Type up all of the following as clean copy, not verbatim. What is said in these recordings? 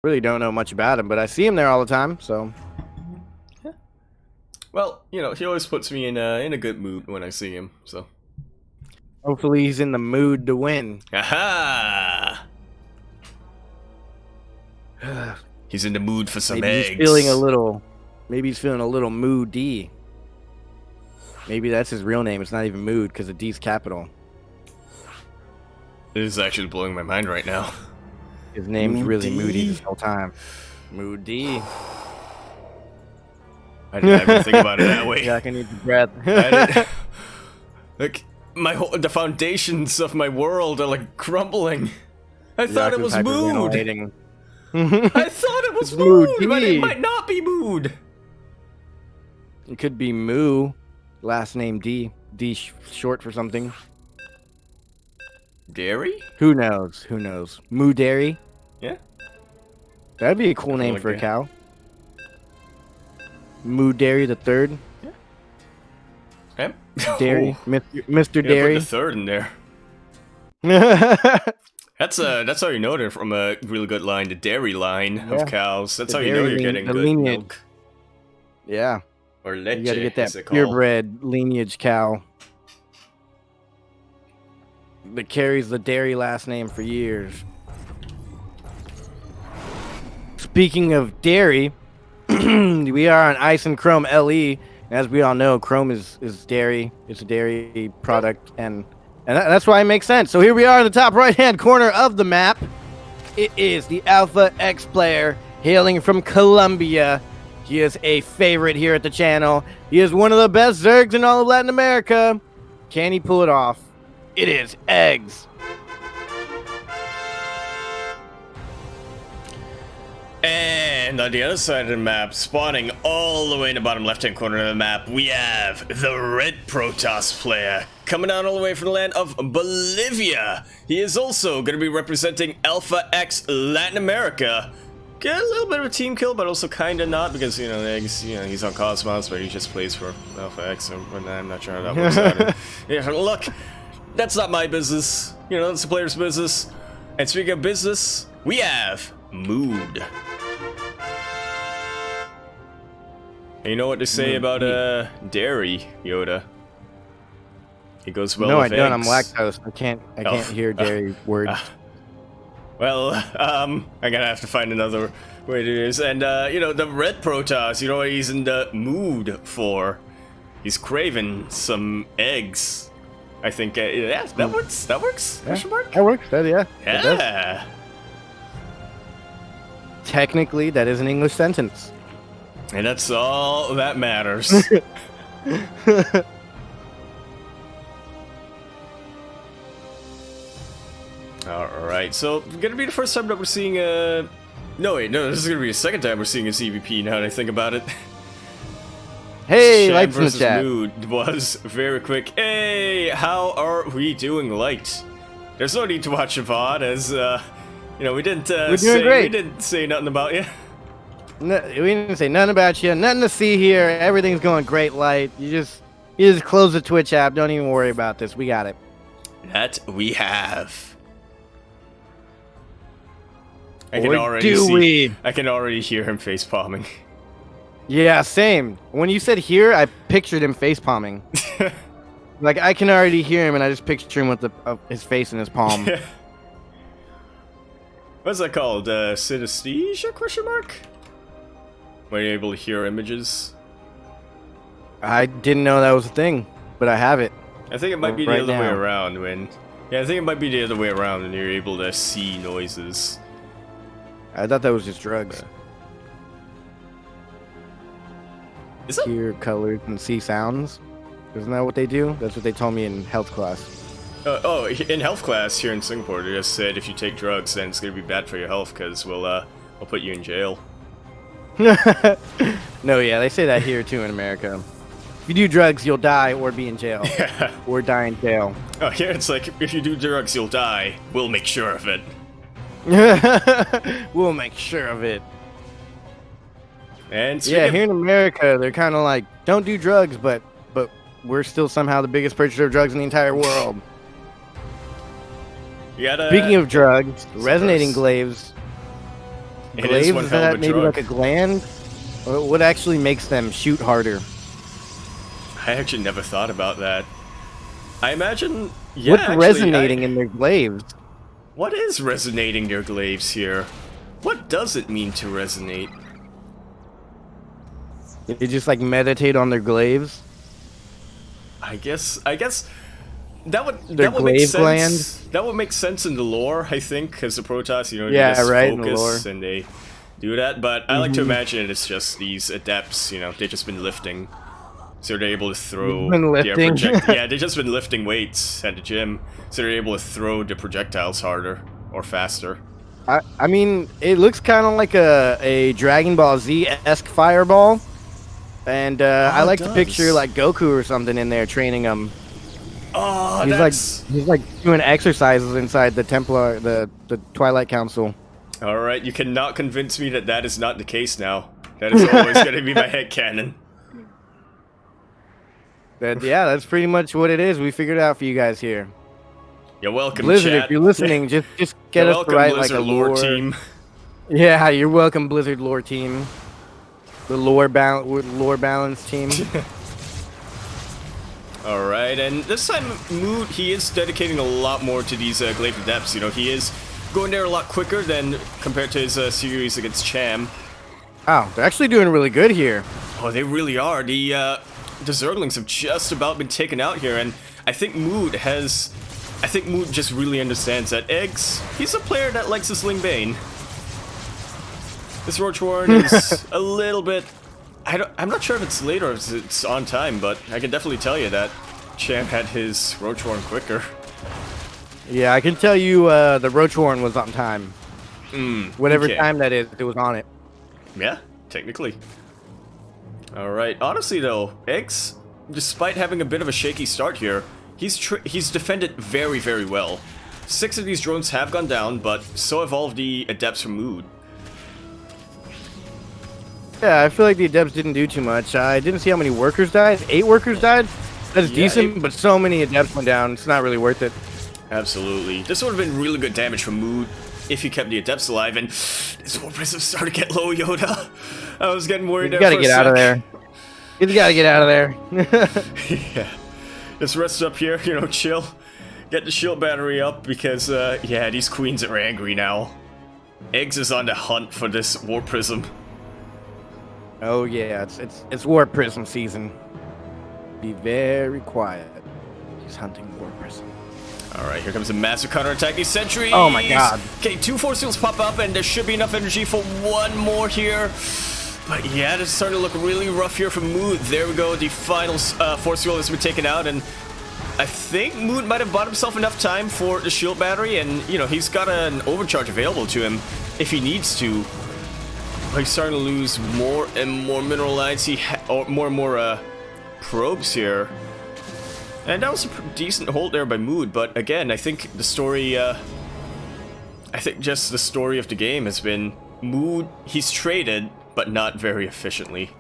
Really don't know much about him, but I see him there all the time, so. Yeah. Well, you know, he always puts me in a good mood when I see him, so. Hopefully he's in the mood to win. Aha! He's in the mood for some eggs. He's feeling a little. Maybe he's feeling a little MooD. Maybe that's his real name. It's not even MooD because the D's capital. This is actually blowing my mind right now. His name's really Moody this whole time. MooD. I didn't even think about it that way. Yeah, I can need the breath. Like the foundations of my world are like crumbling. I thought it was MooD. I thought it was MooD, but it might not be MooD. It could be Moo, last name D. D short for something. Dairy? Who knows? Who knows? Moo Dairy? Yeah. That'd be a cool name for a cow. Moo Dairy the third. Yeah. Okay. Dairy, Mr. Dairy. Put the third in there. That's how you know they're from a really good line, the dairy line of cows. That's how you know you're getting good milk. Yeah. Or leche. You gotta get that purebred lineage cow that carries the dairy last name for years. Speaking of dairy, we are on Ice and Chrome LE. As we all know, Chrome is dairy. It's a dairy product, and that's why it makes sense. So here we are in the top right-hand corner of the map. It is the Alpha X player hailing from Colombia. He is a favorite here at the channel. He is one of the best Zergs in all of Latin America. Can he pull it off? It is eGGz. And on the other side of the map, spawning all the way in the bottom left-hand corner of the map, we have the Red Protoss player coming out all the way from the land of Bolivia. He is also going to be representing Alpha X Latin America. Get a little bit of a team kill, but also kind of not, because, you know, eGggz, you know, he's on Cosmos, but he just plays for Alpha X, and I'm not sure how that works out. Yeah, look, that's not my business. You know, that's the player's business. And speaking of business, we have MooD. And you know what to say about dairy, Yoda? It goes well with eggs. No, I don't. I'm lactose. I can't hear dairy words. Well, I'm gonna have to find another way to do this. And, you know, the Red Protoss, you know what he's in the mood for? He's craving some eggs. I think, yeah, that works. That works? Yeah, question mark? that works. Yeah. Yeah. Technically, that is an English sentence. And that's all that matters. Alright, so gonna be the first time that we're seeing no, this is gonna be the second time we're seeing a ZvP now that I think about it. Hey, Lights in the chat. MooD was very quick. Hey, how are we doing, Light? There's no need to watch a VOD, as you know, we didn't say nothing about you. No, we didn't say nothing about you. Nothing to see here. Everything's going great, Light. You just close the Twitch app. Don't even worry about this. We got it. That we have. I can already hear him face palming. Yeah, same. When you said here, I pictured him face palming. Like, I can already hear him, and I just picture him with his face in his palm. What's that called? Synesthesia? Question mark? Were you able to hear images? I didn't know that was a thing, but I have it. I think it might be the other way around when... Yeah, I think it might be the other way around when you're able to see noises. I thought that was just drugs. Is that... Hear colors and see sounds. Isn't that what they do? That's what they told me in health class. In health class here in Singapore, they just said if you take drugs, then it's gonna be bad for your health because we'll put you in jail. No, yeah, they say that here too in America. If you do drugs, you'll die or be in jail. Yeah. Or die in jail. Oh, here it's like, if you do drugs, you'll die. We'll make sure of it. We'll make sure of it. And yeah, here in America, they're kind of like, don't do drugs, but we're still somehow the biggest purchaser of drugs in the entire world. You gotta, speaking of drugs, resonating glaives It is one Glaives, is hell of that a maybe drug. like a gland? What actually makes them shoot harder? I actually never thought about that. I imagine, yeah, What's actually, resonating in their glaives? What is resonating their glaives here? What does it mean to resonate? They just like meditate on their glaives. I guess that would Their make glaive sense. gland? That would make sense in the lore, I think, because the Protoss, you know, Yeah, they just right, in the focus lore. and they do that. But I like to imagine it's just these adepts, you know, they've just been lifting, so they're able to throw Been their lifting. yeah, they've just been lifting weights at the gym, so they're able to throw the projectiles harder or faster. I mean, it looks kind of like a Dragon Ball Z-esque fireball. And I it like to picture does. like Goku or something in there training them. Oh, He's like doing exercises inside the Templar, the Twilight Council. all right. You cannot convince me that that is not the case now. That is always going to be my headcanon. Yeah, that's pretty much what it is. We figured it out for you guys here. You're welcome, Blizzard, chat. if you're listening, just get You're us welcome, to write Blizzard like a lore lore team. Yeah, you're welcome, Blizzard lore team. The lore balance team. All right, and this time MooD, he is dedicating a lot more to these glaive adepts. You know, he is going there a lot quicker than compared to his series against Cham. Oh, they're actually doing really good here. Oh, they really are. The Zerglings have just about been taken out here, and I think MooD just really understands that eGGz, he's a player that likes to sling Bane. This Roachwarren is a little bit... I'm not sure if it's late or if it's on time, but I can definitely tell you that Cham had his Roachwarren quicker. Yeah, I can tell you the Roachwarren was on time. Whatever okay. time that is, it was on it. Yeah, technically. Alright, honestly though, eGGz, despite having a bit of a shaky start here, he's defended very, very well. 6 of these drones have gone down, but so have all of the adepts from MooD. Yeah, I feel like the adepts didn't do too much. I didn't see how many workers died. 8 workers died? That's decent, but so many adepts went down, it's not really worth it. Absolutely. This would have been really good damage from MooD if he kept the adepts alive, and this War Prism started to get low, Yoda. I was getting worried there for a sec. You gotta get out of there. You just gotta get out of there. Yeah. Just rest up here, you know, chill. Get the shield battery up, because, yeah, these queens are angry now. eGGz is on the hunt for this War Prism. Oh yeah, it's War Prism season. Be very quiet. He's hunting War Prism. Alright, here comes a massive counterattack. These sentries! Oh my god. Okay, 2 force fields pop up, and there should be enough energy for one more here. But yeah, it's starting to look really rough here for MooD. There we go, the final force field has been taken out, and I think MooD might have bought himself enough time for the shield battery, and, you know, he's got an overcharge available to him if he needs to. But he's starting to lose more and more mineral lines, or more and more probes here. And that was a decent hold there by MooD, but again, I think the story, I think just the story of the game has been MooD, he's traded, but not very efficiently.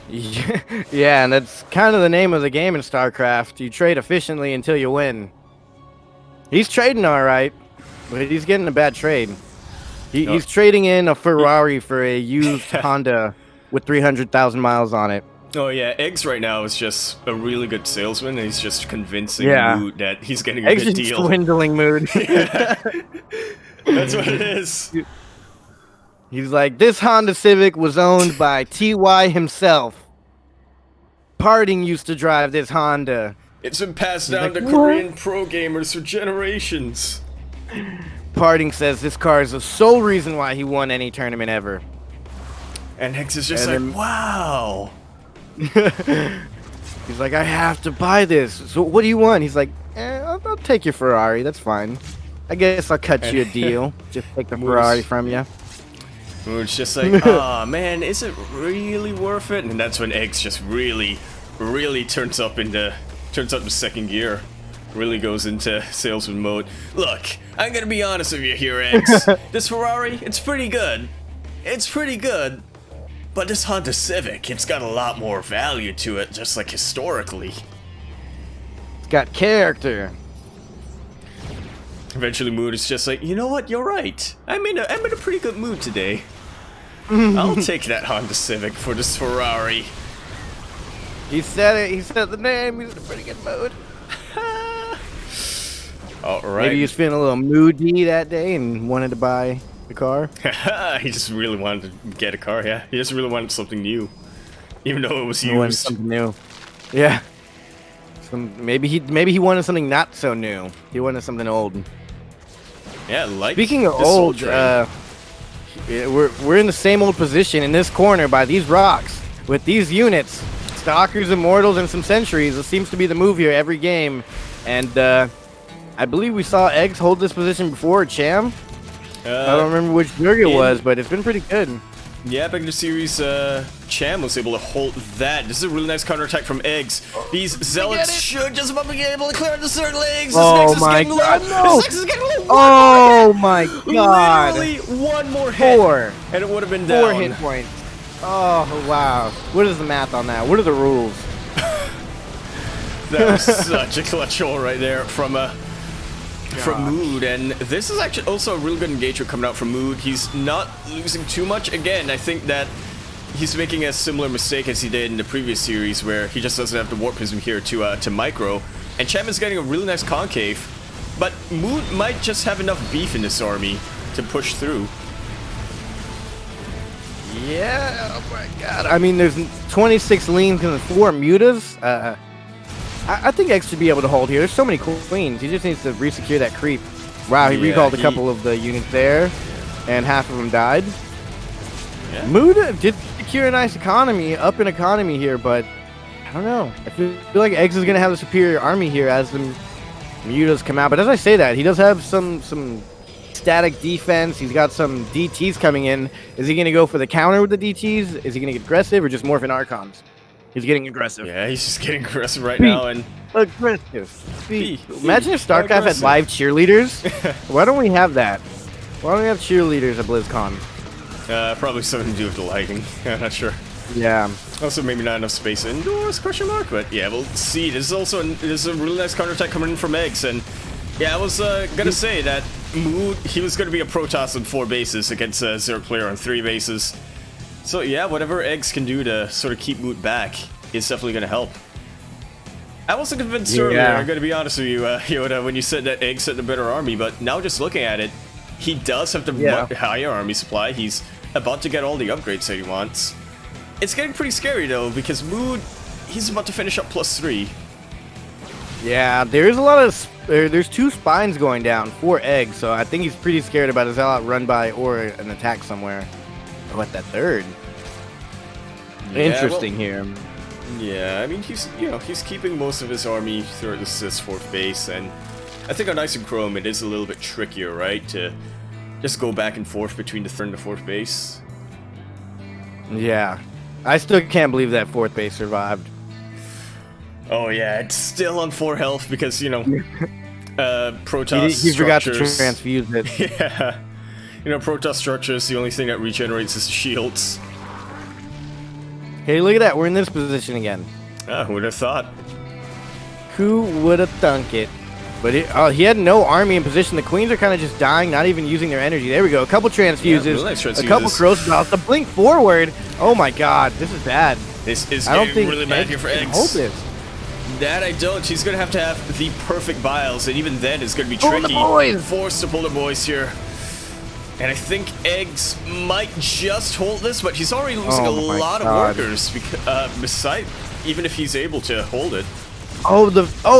Yeah, and that's kind of the name of the game in StarCraft. You trade efficiently until you win. He's trading alright, but he's getting a bad trade. He's trading in a Ferrari for a used Honda with 300,000 miles on it. Oh yeah, eGGz right now is just a really good salesman, and he's just convincing MooD that he's getting a good deal. Swindling MooD. That's what it is. He's like, this Honda Civic was owned by TY himself. Parting used to drive this Honda. It's been passed down to Korean pro gamers for generations. Parting says this car is the sole reason why he won any tournament ever. And eGGz is just like, wow. He's like, I have to buy this. So what do you want? He's like, I'll take your Ferrari. That's fine. I guess I'll cut you a deal. Just take the Ferrari from you. It's just like, oh man, is it really worth it? And that's when eGGz just really turns up into second gear. Really goes into salesman mode. Look, I'm gonna be honest with you here, eGGz. This Ferrari, it's pretty good. It's pretty good. But this Honda Civic, it's got a lot more value to it, just like historically. It's got character. Eventually, MooD is just like, you know what? You're right. I'm in a pretty good mood today. I'll take that Honda Civic for this Ferrari. He said it. He said the name. He's in a pretty good mood. All right. Maybe he was feeling a little moody that day and wanted to buy the car. He just really wanted to get a car. Yeah, he just really wanted something new, even though it was He wanted used. something new. Yeah. Maybe he wanted something not so new. He wanted something old. Yeah, like. Speaking of this Soul old, Train. we're in the same old position in this corner by these rocks with these units, Stalkers, Immortals, and some Sentries. It seems to be the move here every game, and I believe we saw eGGz hold this position before. Cham. I don't remember which burg it was, but it's been pretty good. Yeah, back in the series, Cham was able to hold that. This is a really nice counterattack from eGGz. These Zealots should just about be able to clear out the third legs. This Oh Nexus is my getting God, low. no. This Nexus is getting low. Oh my God! Literally one more hit. Four. And it would have been down. 4 hit points. Oh wow! What is the math on that? What are the rules? That was such a clutch hole right there from MooD, and this is actually also a real good engagement coming out from MooD. He's not losing too much. Again, I think that he's making a similar mistake as he did in the previous series, where he just doesn't have the Warp Prism here to micro, and Cham is getting a really nice concave, but MooD might just have enough beef in this army to push through. Yeah, oh my God. I mean, there's 26 leans and 4 mutas. I think eGGz should be able to hold here. There's so many queens. He just needs to resecure that creep. Wow, he recalled a couple of the units there, and half of them died. Yeah. MooD did secure a nice economy, up in economy here, but I don't know. I feel like eGGz is going to have a superior army here as the mutas come out. But as I say that, he does have some static defense. He's got some DTs coming in. Is he going to go for the counter with the DTs? Is he going to get aggressive or just morph in Archons? He's getting aggressive. Yeah, he's just getting aggressive right now, and aggressive. Imagine if StarCraft had live cheerleaders. Why don't we have that? Why don't we have cheerleaders at BlizzCon? Probably something to do with the lighting. I'm not sure. Yeah. Also, maybe not enough space indoors? Question mark. But yeah, we'll see. This is a really nice counterattack coming in from eGGz, and yeah, I was gonna say that MooD, he was gonna be a Protoss on 4 bases against a Zerg player on 3 bases. So yeah, whatever eGGz can do to sort of keep MooD back is definitely gonna help. I wasn't convinced earlier, I'm gonna be honest with you, Yoda, when you said that eGGz had the better army, but now just looking at it, he does have the higher army supply. He's about to get all the upgrades that he wants. It's getting pretty scary though, because MooD, he's about to finish up +3. Yeah, there's a lot of there's 2 spines going down for eGGz, so I think he's pretty scared about his Zealot run by or an attack somewhere. Oh, at that third. Yeah, interesting here. Yeah, I mean he's keeping most of his army throughout this 4th base, and I think on Ice and Chrome it is a little bit trickier, right, to just go back and forth between the 3rd and the 4th base. Yeah, I still can't believe that 4th base survived. Oh yeah, it's still on 4 health because Protoss he forgot to structures. transfuse it. Yeah, Protoss structures, the only thing that regenerates is shields. Hey, look at that, we're in this position again. Ah, who would have thought? Who would have thunk it? But he had no army in position. The queens are kind of just dying, not even using their energy. There we go. A couple transfuses, really nice transfuses. A couple crossbows. The blink forward. Oh my God, this is bad. This is I don't think really bad here for can hold eGGz. this. That I don't. She's gonna have the perfect biles, and even then it's gonna be tricky. Forced to pull the boys here. And I think eGGz might just hold this, but he's already losing a lot of workers. Besides, even if he's able to hold it.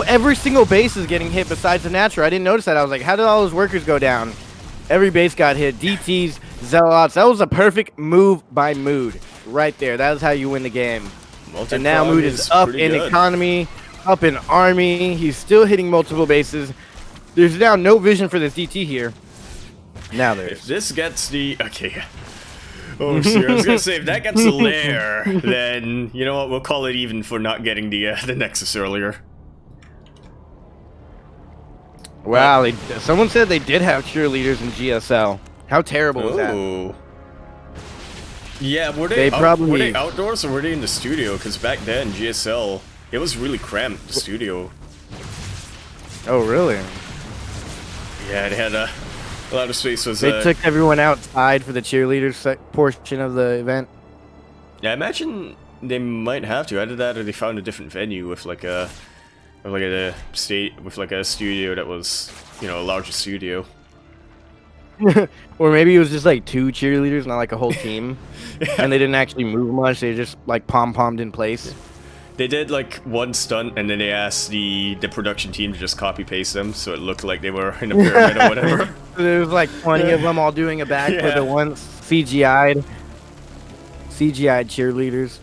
Every single base is getting hit besides the natural. I didn't notice that. I was like, how did all those workers go down? Every base got hit. DTs, Zealots. That was a perfect move by MooD right there. That is how you win the game. And now MooD is up in economy, up in army. He's still hitting multiple bases. There's now no vision for this DT here. Now there is. If this gets the... Okay. Oh, sure. I was going to say, if that gets the lair, then, you know what, we'll call it even for not getting the Nexus earlier. Wow, someone said they did have cheerleaders in GSL. How terrible was that? Yeah, were they outdoors or were they in the studio? Because back then, GSL, it was really cramped, the studio. Oh, really? Yeah, they had a lot of space. Was They took everyone outside for the cheerleaders portion of the event. Yeah, I imagine they might have to. Either that, or they found a different venue with like a studio that was, you know, a larger studio. Or maybe it was just like 2 cheerleaders, not like a whole team. Yeah. And they didn't actually move much. They just like pom-pommed in place. They did like one stunt, and then they asked the production team to just copy paste them, so it looked like they were in a pyramid or whatever. There was like 20 of them all doing a backflip at once. CGI'd cheerleaders.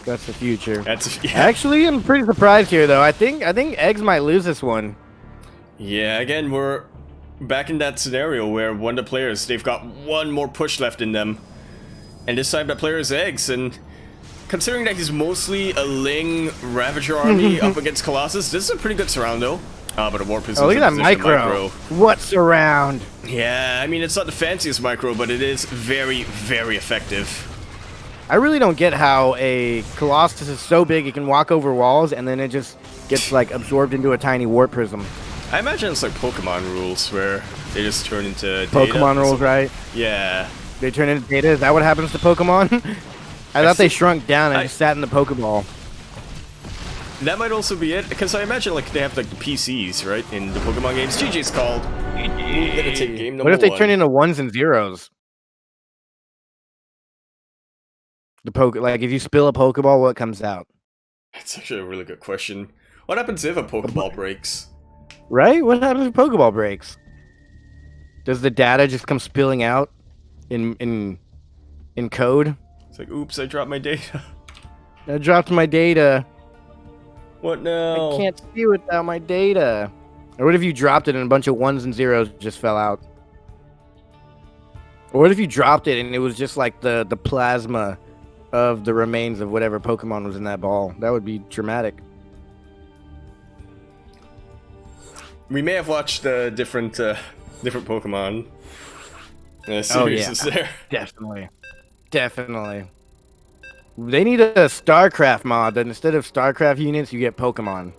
That's the future. Actually, I'm pretty surprised here, though. I think eGGz might lose this one. Yeah, again, we're back in that scenario where one of the players, they've got one more push left in them, and this time that player is eGGz, and considering that he's mostly a Ling Ravager army up against Colossus, this is a pretty good surround, though. But a warp is look at that micro. What's around? Yeah, I mean, it's not the fanciest micro, but it is very, very effective. I really don't get how a Colossus is so big it can walk over walls and then it just gets like absorbed into a tiny warp prism. I imagine it's like Pokemon rules where they just turn into Pokemon rules, right? Yeah. They turn into data? Is that what happens to Pokemon? I thought they shrunk down and just sat in the Pokeball. That might also be it, because I imagine like they have like the PCs, right, in the Pokemon games. GG's called. We're gonna take game number 1. What if they turn into 1s and 0s? Like if you spill a Pokeball, what comes out? That's actually a really good question. What happens if a Pokeball breaks? Right? What happens if Pokeball breaks? Does the data just come spilling out in code? It's like, oops, I dropped my data. I dropped my data. What now? I can't see without my data. Or what if you dropped it and a bunch of 1s and 0s just fell out? Or what if you dropped it and it was just like the plasma of the remains of whatever Pokemon was in that ball? That would be dramatic. We may have watched different Pokemon series there. Definitely. They need a StarCraft mod that instead of StarCraft units, you get Pokemon.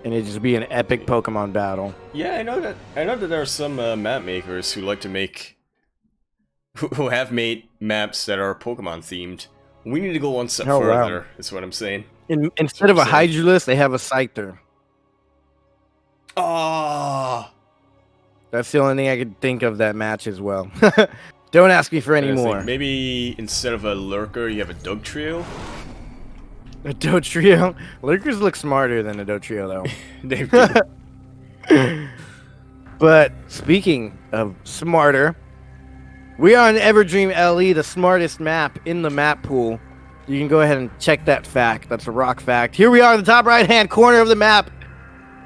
And it'd just be an epic Pokemon battle. Yeah, I know that there are some map makers who like to make who have made maps that are Pokemon themed. We need to go one step further, is what I'm saying. Instead of a Hydralisk, they have a Scyther. Oh! That's the only thing I could think of that matches well. Don't ask me for any more. Maybe instead of a Lurker, you have a Dugtrio? A Dotrio? Lurkers look smarter than a Dotrio, though. They do. But speaking of smarter, we are on Everdream LE, the smartest map in the map pool. You can go ahead and check that fact. That's a rock fact. Here we are in the top right-hand corner of the map.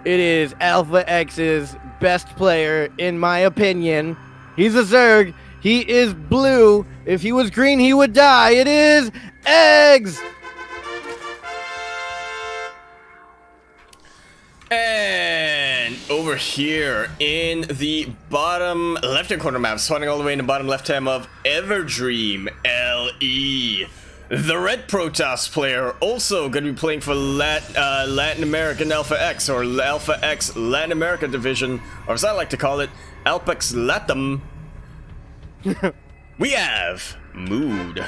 It is Alpha X's best player, in my opinion. He's a Zerg. He is blue. If he was green, he would die. It is eGGz. And over here in the bottom left-hand corner map, spawning all the way in the bottom left-hand of Everdream LE. The Red Protoss player also going to be playing for Latin American Alpha X, or Alpha X Latin America Division, or as I like to call it, Alpex Latam. We have MooD.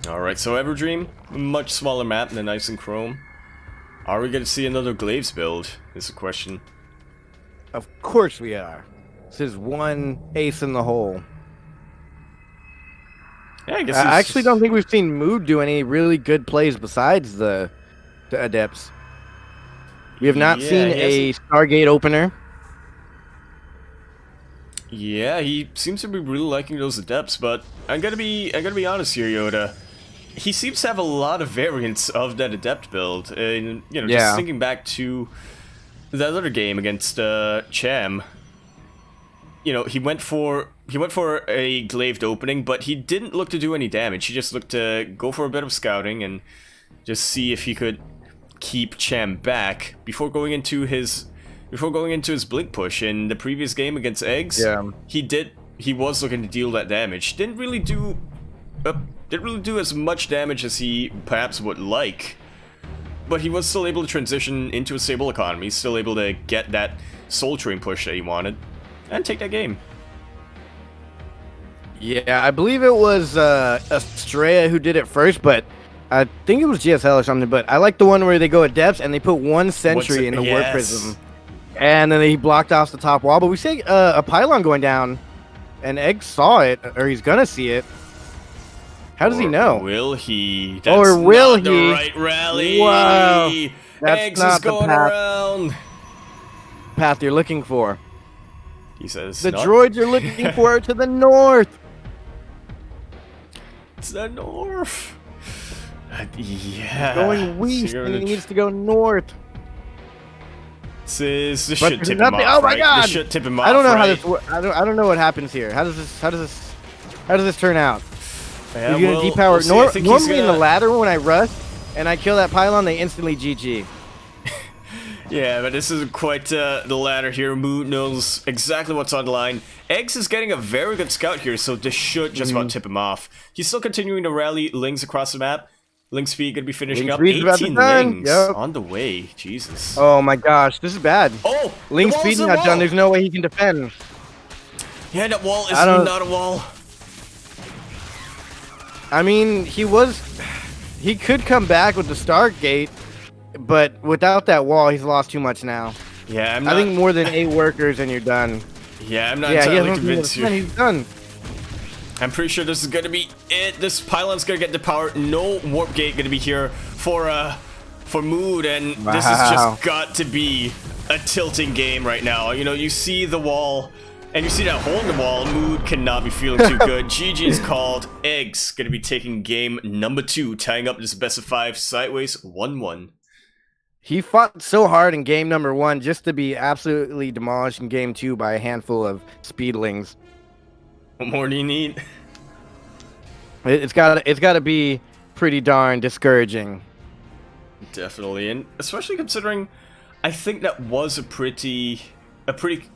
Alright, so Everdream, much smaller map than Ice and Chrome. Are we going to see another Glaives build, is the question. Of course we are. This is one ace in the hole. Yeah, I guess I actually don't think we've seen MooD do any really good plays besides the Adepts. We have not seen a Stargate opener. Yeah, he seems to be really liking those Adepts, but I'm gonna be honest here, Yoda. He seems to have a lot of variants of that Adept build. And you know, just thinking back to that other game against Cham. You know, he went for a glaved opening, but he didn't look to do any damage. He just looked to go for a bit of scouting and just see if he could keep Cham back before going into his blink push. In the previous game against eGGz, he was looking to deal that damage. Didn't really do didn't really do as much damage as he perhaps would like. But he was still able to transition into a stable economy, still able to get that Soul Train push that he wanted, and take that game. Yeah, I believe it was Estrella who did it first, but I think it was GSL or something. But I like the one where they go at depths and they put one sentry in the warp prism, and then he blocked off the top wall. But we see a pylon going down, and eGGz saw it, or he's gonna see it. How does he know? Will he? That's or will not he? The right rally. Wow, that's eGGz not is going around. Path you're looking for. He says the droids are looking for it to the north. It's the north. Yeah. Going west, and he needs to go north. This should tip him off. Oh my God! This should tip him off. I don't know how this works. I don't know what happens here. How does this turn out? Yeah, You're gonna depower. Normally in the ladder when I rush and I kill that pylon, they instantly GG. Yeah, but this isn't quite the ladder here. MooD knows exactly what's on the line. eGGz is getting a very good scout here, so this should just about tip him off. He's still continuing to rally Lings across the map. Ling speed gonna be finishing up. 18 Lings on the way. Jesus. Oh my gosh, this is bad. Oh, Ling speed not done. There's no way he can defend. Yeah, that wall is not a wall. I mean, he could come back with the Stargate, but without that wall, he's lost too much now. Yeah, I think more than 8 workers and you're done. Yeah, I'm not entirely convinced here. He's done. I'm pretty sure this is gonna be it. This pylon's gonna get the power. No warp gate gonna be here for MooD, and this has just got to be a tilting game right now. You know, you see the wall. And you see that hole in the wall, MooD cannot be feeling too good. GG is called. eGGz going to be taking game number 2, tying up this best of 5 sideways 1-1. He fought so hard in game number 1 just to be absolutely demolished in game 2 by a handful of speedlings. What more do you need? It's gotta be pretty darn discouraging. Definitely, and especially considering I think that was a pretty maybe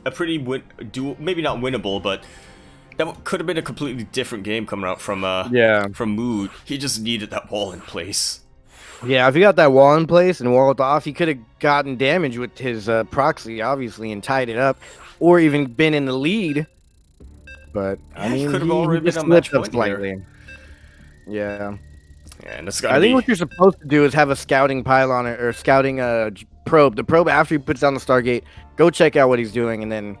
not winnable, but that could have been a completely different game coming out from from MooD. He just needed that wall in place. Yeah, if he got that wall in place and walled off, he could have gotten damage with his proxy, obviously, and tied it up, or even been in the lead. But I mean, could have already been a match point slightly. Yeah. And it's I think what you're supposed to do is have a scouting pylon or scouting probe. The probe after he puts down the Stargate, go check out what he's doing, and then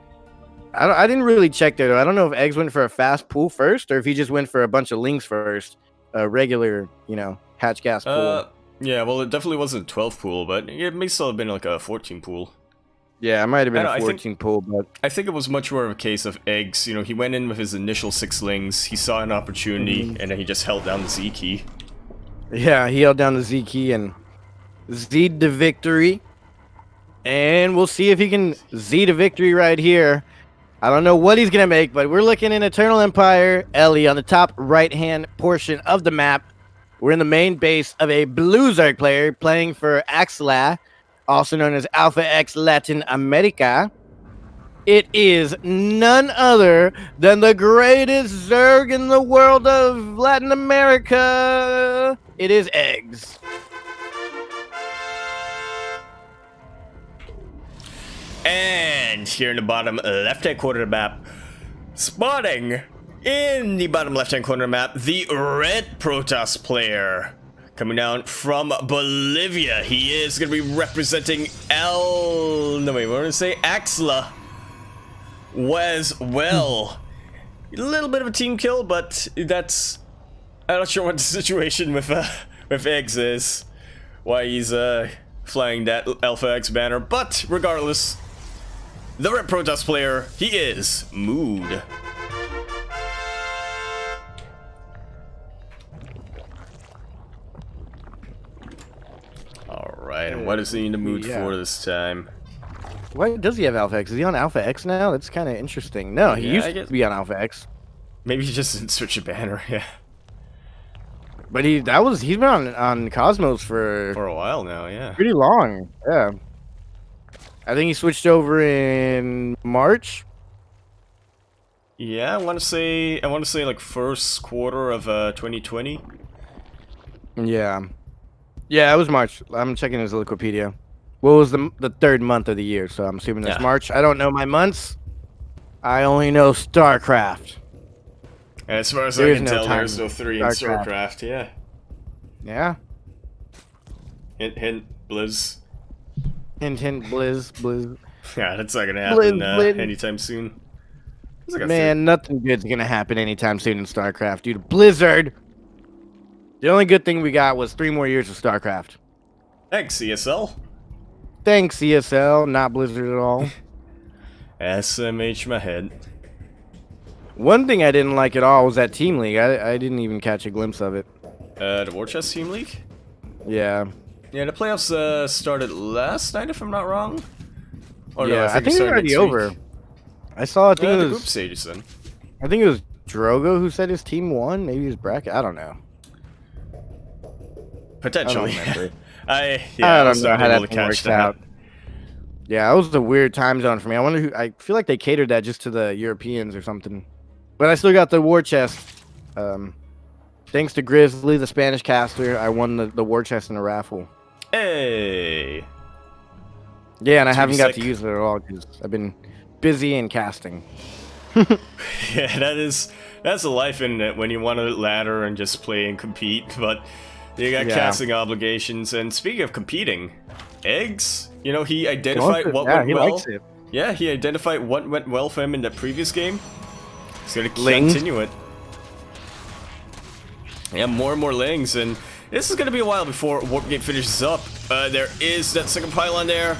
I didn't really check there though. I don't know if eGGz went for a fast pool first or if he just went for a bunch of links first, a regular, you know, hatch gas pool. Yeah, well, it definitely wasn't a 12 pool, but it may still have been like a 14 pool. Yeah, it might have been a 14 pool, but I think it was much more of a case of eGGz. You know, he went in with his initial 6 lings, he saw an opportunity, and then he just held down the Z key. Yeah, he held down the Z key and Z'd the victory. And we'll see if he can Z to victory right here. I don't know what he's going to make, but we're looking in Eternal Empire. Ellie on the top right-hand portion of the map. We're in the main base of a Blue Zerg player playing for Axla, also known as Alpha X Latin America. It is none other than the greatest Zerg in the world of Latin America. It is eGGz. And here in the bottom left-hand corner of the map, spotting in the bottom left-hand corner of the map, the red Protoss player. Coming down from Bolivia. He is going to be representing Axla. Was well. A little bit of a team kill, but that's... I'm not sure what the situation with eGGz is. Why he's flying that Alpha X banner, but regardless, the red Protoss player, he is MooD. Alright, and what is he in the mood for this time? Why does he have Alpha X? Is he on Alpha X now? That's kind of interesting. No, he used to be on Alpha X. Maybe he just didn't switch a banner, yeah. But he's been on Cosmos for a while now, yeah. Pretty long, yeah. I think he switched over in March. Yeah, I want to say like first quarter of 2020. Yeah. Yeah, it was March. I'm checking his Wikipedia. What was the third month of the year? So I'm assuming it's Yeah. March. I don't know my months. I only know StarCraft. And as far as There I is can no tell, time there's no 3 in StarCraft. StarCraft. Yeah. Yeah. Hint, hint, Blizz. Hint, hint, blizz. Yeah, that's not gonna happen Blizz. anytime soon. It's like a Man, nothing good's gonna happen anytime soon in StarCraft due to Blizzard. The only good thing we got was 3 more years of StarCraft. Thanks, CSL. Thanks, CSL, not Blizzard at all. SMH my head. One thing I didn't like at all was that Team League. I didn't even catch a glimpse of it. The War Chest Team League? Yeah. Yeah, the playoffs started last night, if I'm not wrong. Or Yeah, no, I think it it's already over. I saw, I think the it group was, stages then. I think it was Drogo who said his team won. Maybe his bracket. I don't know. Potentially. I don't remember. I don't was know not how able that to thing catch works that. out. Yeah, that was a weird time zone for me. I wonder who. I feel like they catered that just to the Europeans or something. But I still got the war chest. Thanks to Grizzly, the Spanish caster, I won the war chest in a raffle. Hey. Yeah, and I That's haven't pretty got to use it at all because I've been busy in casting. Yeah, that's a life in it when you want to ladder and just play and compete, but you got Yeah. casting obligations. And speaking of competing, eGGz, you know, he identified what yeah, went he well. likes it. Yeah, he identified what went well for him in the previous game. He's gonna Lings. continue it. Yeah, more and more lings, and this is gonna be a while before Warpgate finishes up. There is that second pylon there.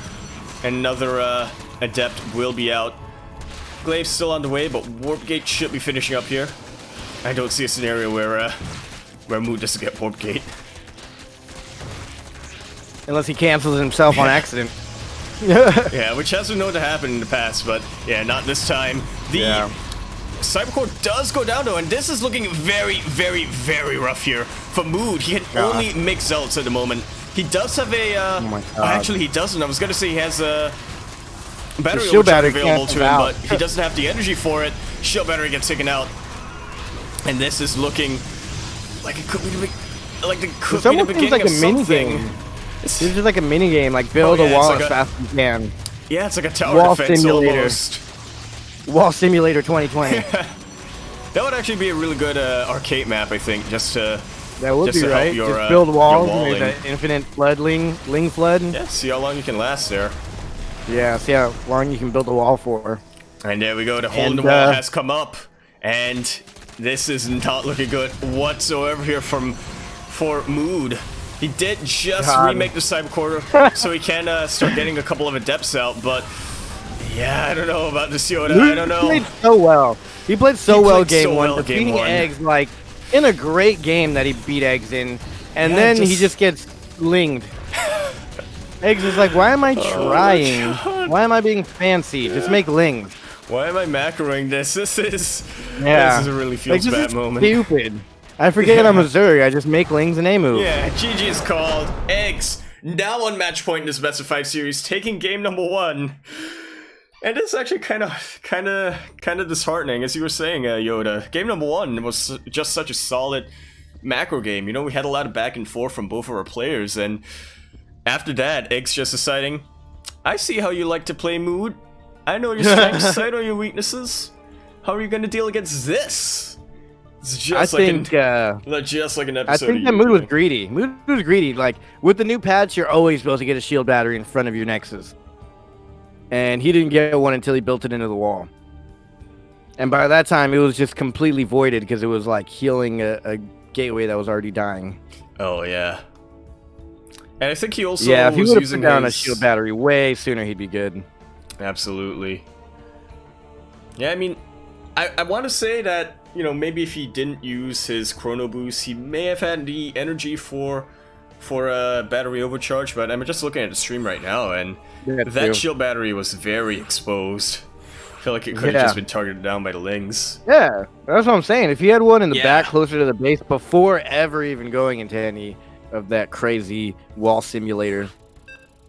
Another adept will be out. Glaive's still on the way, but Warpgate should be finishing up here. I don't see a scenario where MooD doesn't get Warpgate. Unless he cancels himself on accident. Yeah, which has been known to happen in the past, but yeah, not this time. The Yeah. Cybercore does go down though, and this is looking very, very, very rough here for MooD. He can God. only make Zelts at the moment. He does have a. Oh my God. Actually, he doesn't. I was gonna say he has a battery shield overcharge battery available to cancels him, out. but he doesn't have the energy for it. Shield battery gets taken out, and this is looking like it could be like the could This be the almost seems beginning like of a mini something. game. This is like a mini game, like build Oh, yeah, a wall it's like as fast as you can. Yeah, it's like a tower Wall defense simulator. almost. Wall Simulator 2020. That would actually be a really good arcade map, I think, just to That would Just be to help right. your, Just build walls and walling. there's an infinite flood ling flood. yeah, see how long you can last there. Yeah, see how long you can build a wall for. And there we go. The hole in the And, wall has come up, and this is not looking good whatsoever here for MooD. He did just God. remake the cyber quarter, so he can start getting a couple of adepts out. But yeah, I don't know about this Yoda. I don't know. He played so well. He played so He well played game so one, well game defeating one. eGGz like in a great game that he beat eGGz in, and Yeah, then he just- just gets linged. eGGz is like, why am I trying? God. Why am I being fancy? Just make lings. Why am I macroing this? This is Yeah. This is a really Like, feels this bad is moment. stupid. I forget I'm Missouri. I just make lings and A-move. Yeah, GG is called. eGGz now on match point in this best of 5 series, taking game number 1. And it's actually kind of disheartening, as you were saying, Yoda. Game number 1 was just such a solid macro game. You know, we had a lot of back and forth from both of our players, and after that, eGGz just deciding, I see how you like to play MooD. I know your strengths, I know your weaknesses. How are you going to deal against this? It's just I like think just like an I episode. think of that MooD was Yu-Gi-Oh! greedy. MooD was greedy. Like with the new patch, you're always supposed to get a shield battery in front of your nexus, and he didn't get one until he built it into the wall. And by that time, it was just completely voided because it was like healing a gateway that was already dying. Oh yeah. And I think he also Yeah, if he was would have using put down a his- shield battery way sooner, he'd be good. Absolutely. Yeah, I mean, I want to say that, you know, maybe if he didn't use his chrono boost, he may have had the energy for a battery overcharge, but I'm just looking at the stream right now, and Yeah, that too. shield battery was very exposed. I feel like it could have Yeah. just been targeted down by the lings. Yeah, that's what I'm saying. If he had one in the Yeah. back closer to the base before ever even going into any of that crazy wall simulator,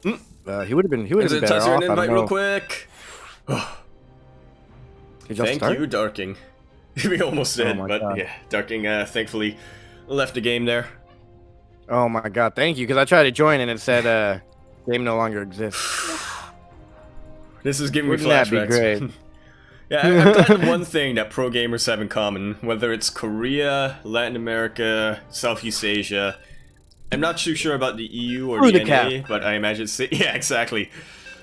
he would have been Is it better Tuzzer off. an I invite don't real know. quick? Did y'all Thank start? you, Darking. We almost did, my but God. yeah, Darking thankfully left the game there. Oh my god, thank you, because I tried to join and it said game no longer exists. This is giving Wouldn't me that flashbacks. be great? Yeah, I've done one thing that pro gamers have in common, whether it's Korea, Latin America, Southeast Asia. I'm not too sure about the EU or the NA, but I imagine it's... Yeah, exactly.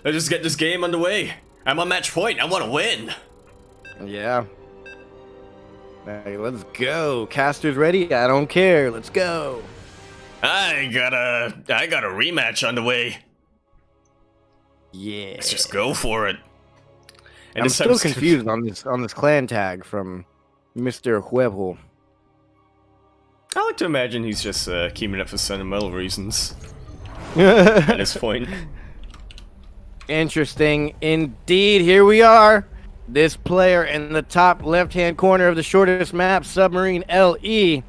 Let's just get this game underway. I'm on match point. I want to win. Yeah. Hey, let's go. Caster's ready. I don't care. Let's go. I got a rematch on the way. Yeah. Let's just go for it. And I'm this time still it's gonna be- confused on this clan tag from Mr. Huevo. I like to imagine he's just keeping it for sentimental reasons at this point. Interesting indeed. Here we are. This player in the top left-hand corner of the shortest map, Submarine LE.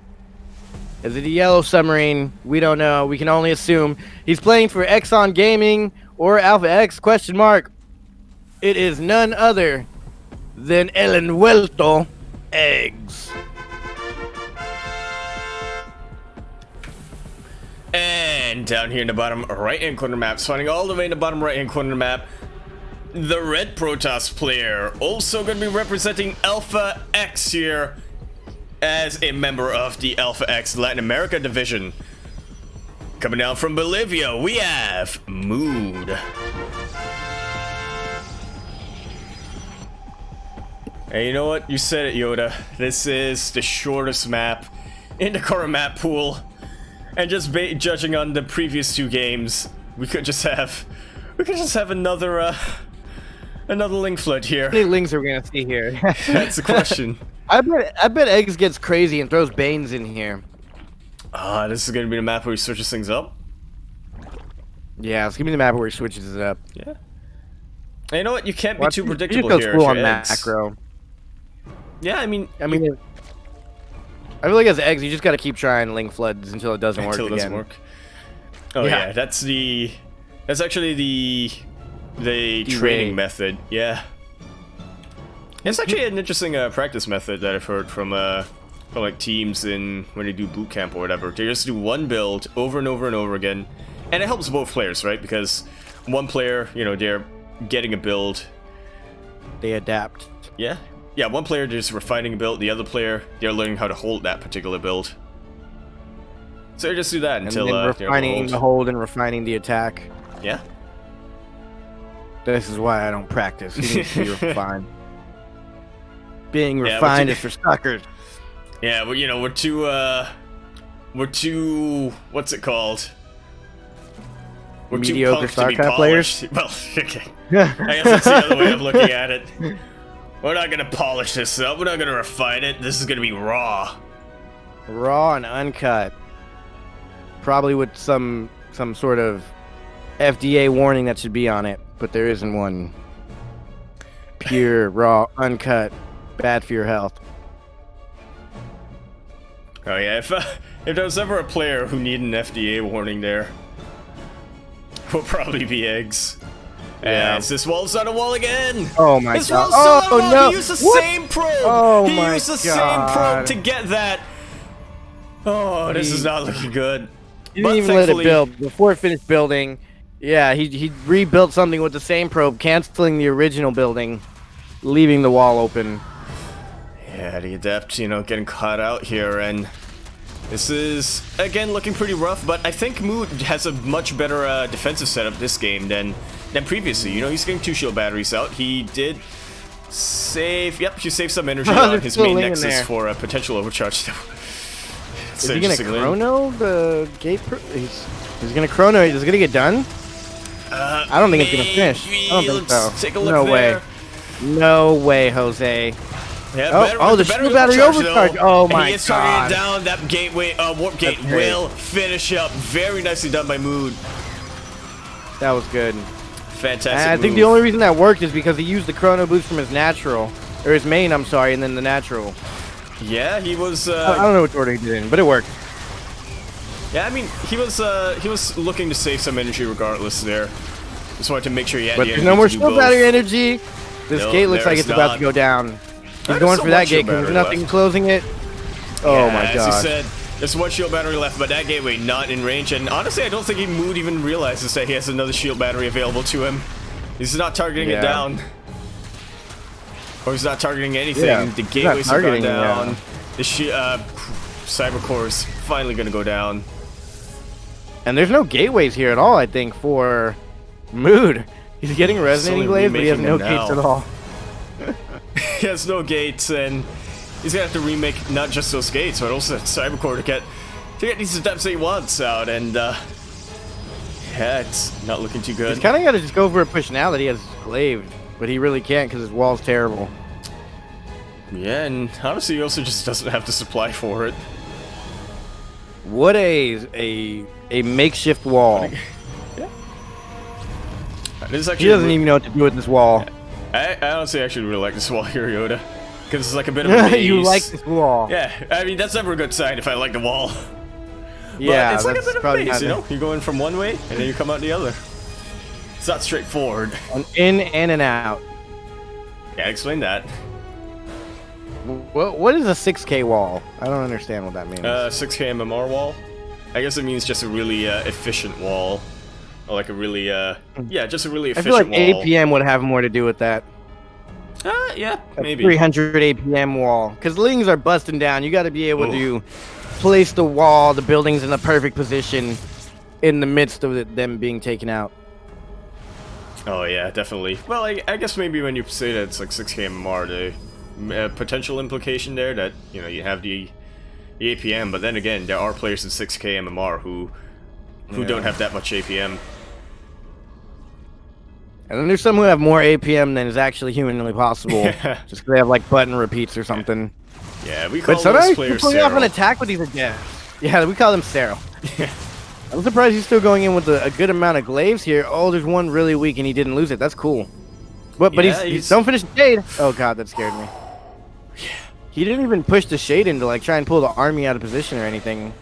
Is it a yellow submarine? We don't know. We can only assume. He's playing for Exxon Gaming or Alpha X, question mark. It is none other than El Envuelto Eggs. And down here in the bottom right-hand corner map, spawning all the way in the bottom right-hand corner of the map, the red Protoss player, also going to be representing Alpha X here as a member of the Alpha X Latin America division. Coming down from Bolivia, we have MooD. Hey, you know what? You said it, Yoda. This is the shortest map in the current map pool. And just judging on the previous two games, we could just have another link flood here. How many links are we gonna see here? That's the question. I bet Eggs gets crazy and throws Banes in here. This is gonna be the map where he switches things up. Yeah, it's gonna be the map where he switches it up. Yeah. And you know what? You can't be too You predictable just go here. school if on you're Eggs. macro. Yeah, I mean, I feel like as Eggs, you just gotta keep trying link floods until it doesn't work until it doesn't again. work. Oh yeah, that's actually the training method. Yeah. It's actually an interesting practice method that I've heard from like teams when they do boot camp or whatever. They just do one build over and over and over again, and it helps both players, right? Because one player, you know, they're getting a build. They adapt. Yeah. Yeah, one player just refining a build, the other player, they're learning how to hold that particular build. So they just do that until and then refining the hold and refining the attack. Yeah. This is why I don't practice. You need to be refined. Being refined is for suckers. Yeah, well, you know, we're too, what's it called? We're mediocre too punked StarCraft players? Well, okay. I guess that's the other way of looking at it. We're not gonna polish this up, we're not gonna refine it, this is gonna be raw. Raw and uncut. Probably with some sort of FDA warning that should be on it, but there isn't one. Pure, raw, uncut, bad for your health. Oh yeah, if there was ever a player who needed an FDA warning there, will probably be Eggs. Yeah. As this wall's on a wall again! Oh my This god. wall's still on a Oh wall! no! He used the What? same probe! Oh he my used the same God. probe to get that! Oh, this is not looking good. He didn't even let it build. Before it finished building, yeah, he rebuilt something with the same probe, canceling the original building, leaving the wall open. Yeah, the Adept, you know, getting caught out here, and this is, again, looking pretty rough, but I think MooD has a much better defensive setup this game than previously. You know, he's getting 2 shield batteries out. He did save, yep, he saved some energy on his main nexus for a potential overcharge. Is he gonna chrono the gate? He's gonna chrono. Is it gonna get done? I don't think it's gonna finish. I don't think so. Take a look no there. way. No way, Jose. Yeah, the shield battery overcharge. Oh my god. He is targeting it down. That gateway, warp gate will finish up. Very nicely done by MooD. That was good. Fantastic. And I think the only reason that worked is because he used the chrono boost from his natural, or his main. I'm sorry, and then the natural. Yeah, he was. I don't know which order he did in, but it worked. Yeah, I mean, he was looking to save some energy regardless there. Just wanted to make sure he had But the there's energy no more to do shield both. battery energy. This No, gate looks like there's it's about not. to go down. He's There's going so for that much gate shield because there's battery nothing closing it. Oh my As god. he said, there's one shield battery left, but that gateway not in range. And honestly, I don't think MooD even realizes that he has another shield battery available to him. He's not targeting it down. Or he's not targeting anything. Yeah, The gateways have gone down. yeah. The cyber core is finally going to go down. And there's no gateways here at all, I think, for MooD. He's getting resonating blades, but he has no gates at all. He has no gates, and he's gonna have to remake not just those gates, but also that cyber core to get these adepts that he wants out. And yeah, it's not looking too good. He's kind of got to just go for a push now that he has glaive, but he really can't because his wall's terrible. Yeah, and honestly, he also just doesn't have the supply for it. What a makeshift wall. Yeah. This is actually He doesn't even know what to do with this wall. I honestly actually really like this wall here, Yoda, because it's like a bit of a maze. You like this wall? Yeah, I mean that's never a good sign if I like the wall. Yeah, but it's like a that's bit of a probably maze, you not know? You go in from one way and then you come out the other. It's not straightforward. an in and out. Yeah, explain that. What is a 6K wall? I don't understand what that means. 6K MMR wall. I guess it means just a really efficient wall, or like a really yeah, just a really I efficient feel like wall. APM would have more to do with that. Yeah, maybe. 300 APM wall, because lings are busting down. You got to be able to place the wall, the buildings in the perfect position in the midst of them being taken out. Oh yeah, definitely. Well, I guess maybe when you say that it's like 6K MMR, the potential implication there that you know you have the APM, but then again, there are players in 6K MMR who don't have that much APM. And then there's some who have more APM than is actually humanly possible, Yeah. just because they have like button repeats or something. Yeah, we call But those sometimes players pulling off an sterile. attack with these adepts. Yeah, we call them sterile. I'm surprised he's still going in with a good amount of glaives here. Oh, there's one really weak and he didn't lose it. That's cool. But Yeah, he's don't finish the shade. Oh god, that scared me. He didn't even push the shade in to like try and pull the army out of position or anything.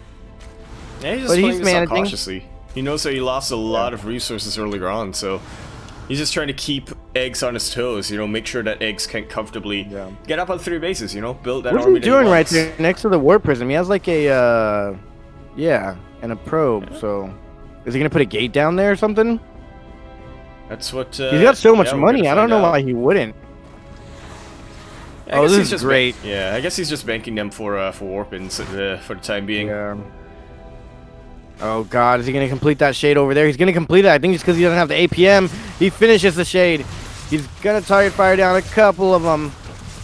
Yeah, he's just But playing he's this out managing. cautiously. He knows that he lost a lot of resources earlier on, so he's just trying to keep eggs on his toes. You know, make sure that eggs can comfortably get up on 3 bases. You know, build that What's army. he doing right there next to the war prism? He has like a yeah, and a probe. Yeah. So is he gonna put a gate down there or something? That's what. He's got so much yeah, we're money. gonna I don't find know out. why he wouldn't. I Oh, guess this he's is just great. Yeah, I guess he's just banking them for warpins for the time being. Yeah. Oh god, is he gonna complete that shade over there? He's gonna complete it. I think just because he doesn't have the APM, he finishes the shade. He's gonna target fire down a couple of them.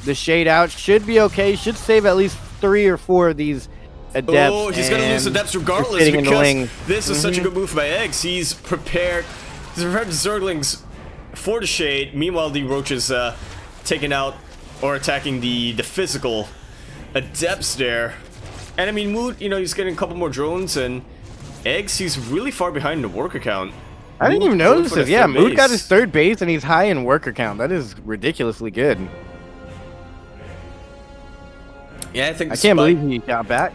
The shade out should be okay. Should save at least 3 or 4 of these adepts. Oh, he's gonna lose adepts regardless sitting in the because wing. this is such a good move by Eggs. He's prepared. He's prepared the Zerglings for the shade. Meanwhile, the roaches taking out or attacking the physical adepts there. And I mean, MooD, you know, he's getting a couple more drones, and Eggs, he's really far behind the worker count. I didn't MooD even going notice for the this. Yeah, third MooD got base. his 3rd base and he's high in worker count. That is ridiculously good. Yeah, I think. I can't believe he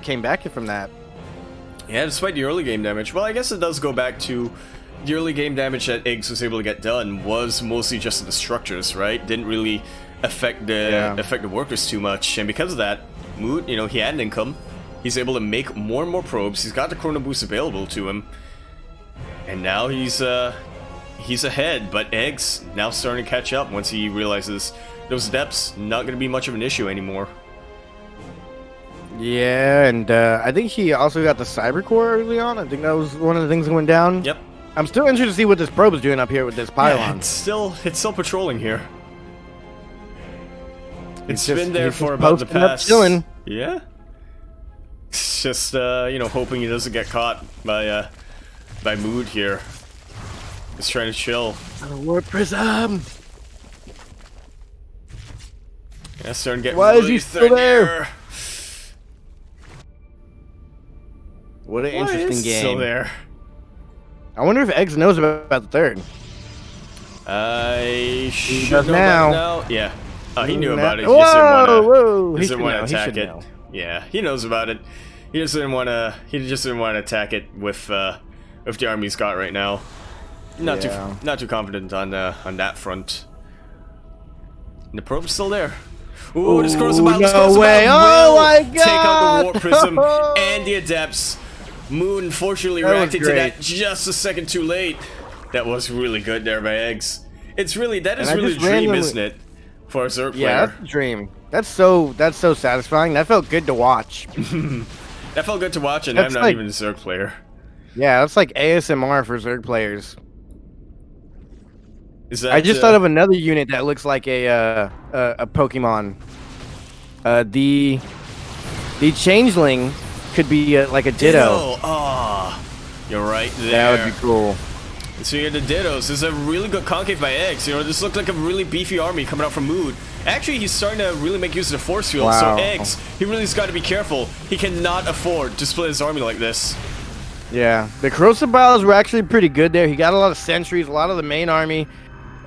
came back from that. Yeah, despite the early game damage. Well, I guess it does go back to the early game damage that Eggs was able to get done was mostly just the structures, right? Didn't really affect the workers too much, and because of that, MooD, you know, he had an income. He's able to make more and more probes. He's got the chrono boost available to him, and now he's ahead. But Eggs now starting to catch up once he realizes those depths not going to be much of an issue anymore. Yeah, and I think he also got the cyber core early on. I think that was one of the things that went down. Yep. I'm still interested to see what this probe is doing up here with this Yeah, pylon. it's still patrolling here. It's He's been there he's for just about the posting up, past. chilling. Yeah. It's just you know, hoping he doesn't get caught by MooD here. Just trying to chill. War prism. Yeah, starting to get Why is really he still there? threatening. What an Why interesting is he game. still there? I wonder if Eggs knows about the 3rd. I should does know now. about it now. Yeah. He knew about it. He Whoa, just didn't whoa. want He to should know. He attack should it. know. Yeah, he knows about it. He just didn't want to. He just didn't want to attack it with the army he's got right now. Not Yeah. too confident on that front. And the probe's still there. Ooh, this grows about. No way! Oh my God! Take out the Warp Prism and the Adepts. MooD unfortunately reacted to that just a second too late. That was really good there by eGGz. It's really that is really a dream, isn't it, for a Zerg player? Yeah, that's a dream. That's so satisfying. That felt good to watch. That felt good to watch, and I'm not even a Zerg player. Yeah, that's like ASMR for Zerg players. Is that, I just thought of another unit that looks like a Pokemon. The Changeling could be like a Ditto. Oh, you're right there. That would be cool. So you had the Dittos. This is a really good concave by eGGz. You know, this looked like a really beefy army coming out from MooD. Actually, he's starting to really make use of the force field. Wow. So eGGz, he really has got to be careful. He cannot afford to split his army like this. Yeah, the Crucibles were actually pretty good there. He got a lot of sentries, a lot of the main army,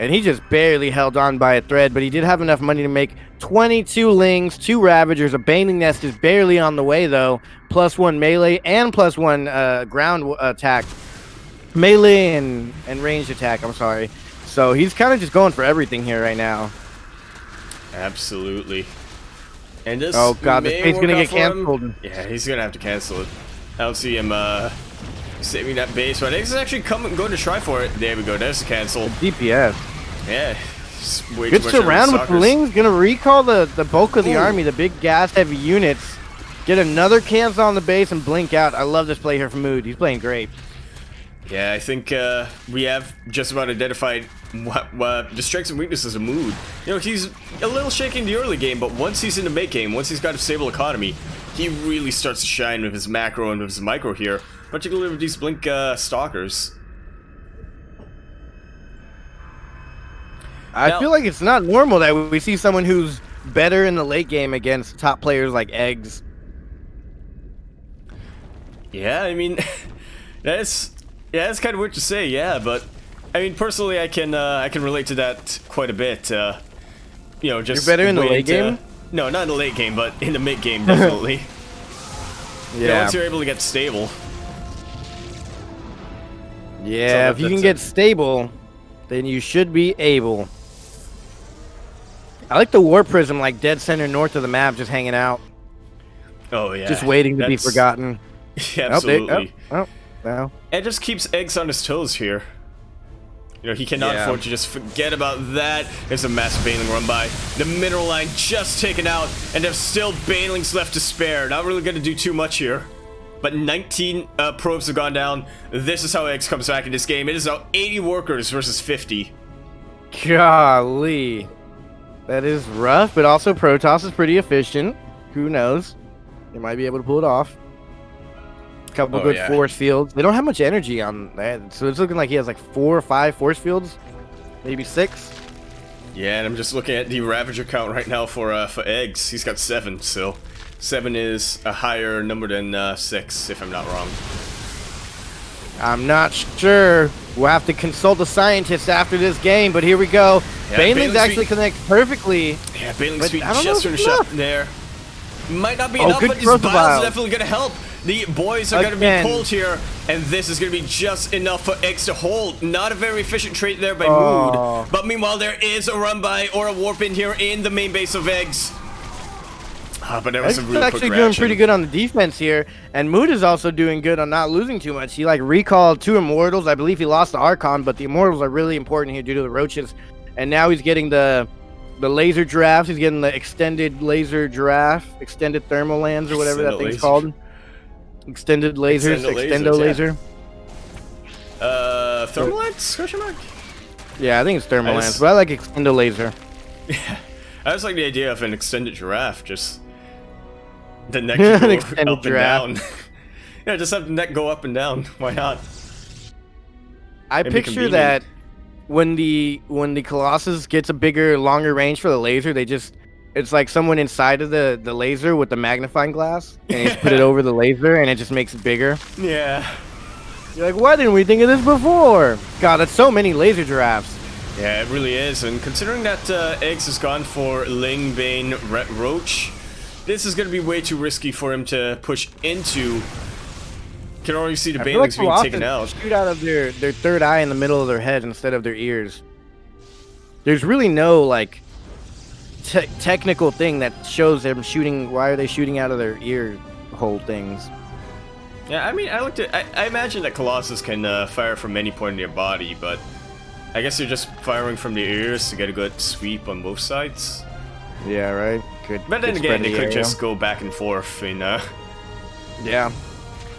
and he just barely held on by a thread. But he did have enough money to make 22 Lings, 2 Ravagers. A Baning Nest is barely on the way, though. +1 melee and +1 ground attack. Melee and ranged attack, I'm sorry. So he's kind of just going for everything here right now. Absolutely. And this oh god, the space gonna get canceled. Yeah, he's gonna have to cancel it. I don't see him saving that base, but he's actually going to try for it. There we go, there's the cancel. DPS. Yeah. Way good too much surround with the Lings, gonna recall the bulk of the army, the big gas heavy units. Get another cancel on the base and blink out. I love this play here from MooD. He's playing great. Yeah, I think we have just about identified what the strengths and weaknesses of MooD. You know, he's a little shaky in the early game, but once he's in the mid game, once he's got a stable economy, he really starts to shine with his macro and with his micro here, particularly with these blink stalkers. I feel like it's not normal that we see someone who's better in the late game against top players like eGGz. Yeah, I mean, that's kind of weird to say, yeah, but I mean, personally, I can relate to that quite a bit. You know, just you're better in the late game. No, not in the late game, but in the mid game, definitely. Yeah. You know, once you're able to get stable. Yeah, if you can get stable, then you should be able. I like the War Prism, like dead center north of the map, just hanging out. Oh yeah. Just waiting to be forgotten. Yeah, absolutely. No. It just keeps eGGz on his toes here. You know, he cannot afford to just forget about that. There's a massive Baneling run by. The mineral line just taken out, and there's still Banelings left to spare. Not really going to do too much here. But 19 probes have gone down. This is how eGGz comes back in this game. It is now 80 workers versus 50. Golly. That is rough, but also Protoss is pretty efficient. Who knows? They might be able to pull it off. Couple good force fields. They don't have much energy on that, so it's looking like he has like 4 or 5 force fields, maybe 6. Yeah, and I'm just looking at the Ravager count right now for eGGz. He's got 7, so 7 is a higher number than 6, if I'm not wrong. I'm not sure. We'll have to consult the scientists after this game, but here we go. Yeah, Banelings actually connect perfectly. Yeah, Baneling's speed just finished up there. Might not be enough, good but these bios are definitely going to help. The boys are going to be pulled here, and this is going to be just enough for eGGz to hold. Not a very efficient trait there by MooD, but meanwhile there is a run by or a warp in here in the main base of eGGz. But there was some really actually doing pretty good on the defense here, and MooD is also doing good on not losing too much. He like recalled 2 Immortals. I believe he lost the Archon, but the Immortals are really important here due to the roaches. And now he's getting the laser giraffes. He's getting the extended laser giraffe, extended thermal lands or whatever that thing's called. Extended lasers, extendo laser. Thermal lance? Question mark? Yeah, I think it's thermal lance, but I like extendo laser. Yeah, I just like the idea of an extended giraffe, just the neck go up and down. Yeah, just have the neck go up and down. Why not? I picture that when the Colossus gets a bigger, longer range for the laser, it's like someone inside of the laser with the magnifying glass, and you just put it over the laser, and it just makes it bigger. Yeah. You're like, why didn't we think of this before? God, that's so many laser giraffes. Yeah, it really is, and considering that eGGz has gone for Ling, Bane, Roach, this is going to be way too risky for him to push into. Can already see the Banelings being taken out. Shoot out of their third eye in the middle of their head instead of their ears. There's really no like technical thing that shows them shooting. Why are they shooting out of their ear hole things? Yeah, I mean, I imagine that Colossus can fire from any point in your body, but I guess you're just firing from the ears to get a good sweep on both sides. Yeah, right. But then again, they could just go back and forth in yeah.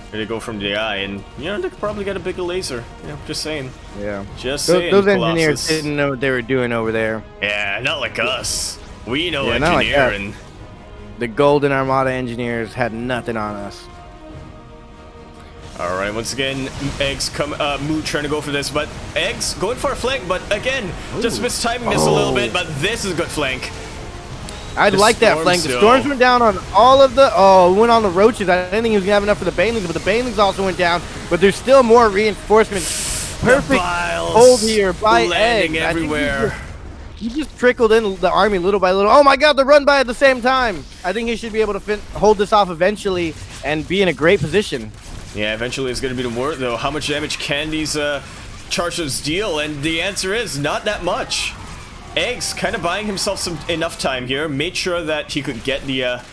They go from the eye, and you know they could probably get a bigger laser. You know, just saying. Yeah. Just saying. Those engineers didn't know what they were doing over there. Yeah, not like us. We know not like engineering. The Golden Armada engineers had nothing on us. All right, once again, Eggs come. MooD trying to go for this, but Eggs going for a flank, but again, just mistiming this a little bit. But this is a good flank. I'd like that flank. The storms went down on all of the... Oh, it went on the roaches. I didn't think he was going to have enough for the banelings, but the banelings also went down. But there's still more reinforcements. Perfect hold here by Egg. Everywhere. He just trickled in the army little by little. Oh my god, the run by at the same time. I think he should be able to hold this off eventually and be in a great position. Yeah, eventually it's going to be the word, though. How much damage can these charges deal? And the answer is not that much. Eggs kind of buying himself enough time here, made sure that he could get the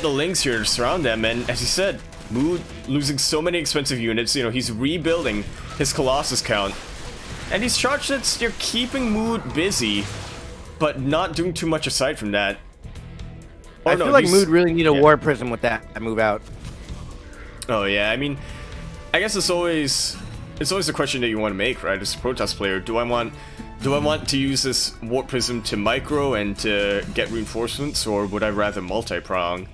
lings here to surround them, and as he said, MooD losing so many expensive units, you know, he's rebuilding his Colossus count. And these charge nets, they're keeping MooD busy, but not doing too much aside from that. I feel like MooD really need a War Prism with that move out. Oh yeah, I mean, I guess it's always a question that you want to make, right? As a Protoss player, do I want to use this Warp Prism to micro and to get reinforcements, or would I rather multi-prong?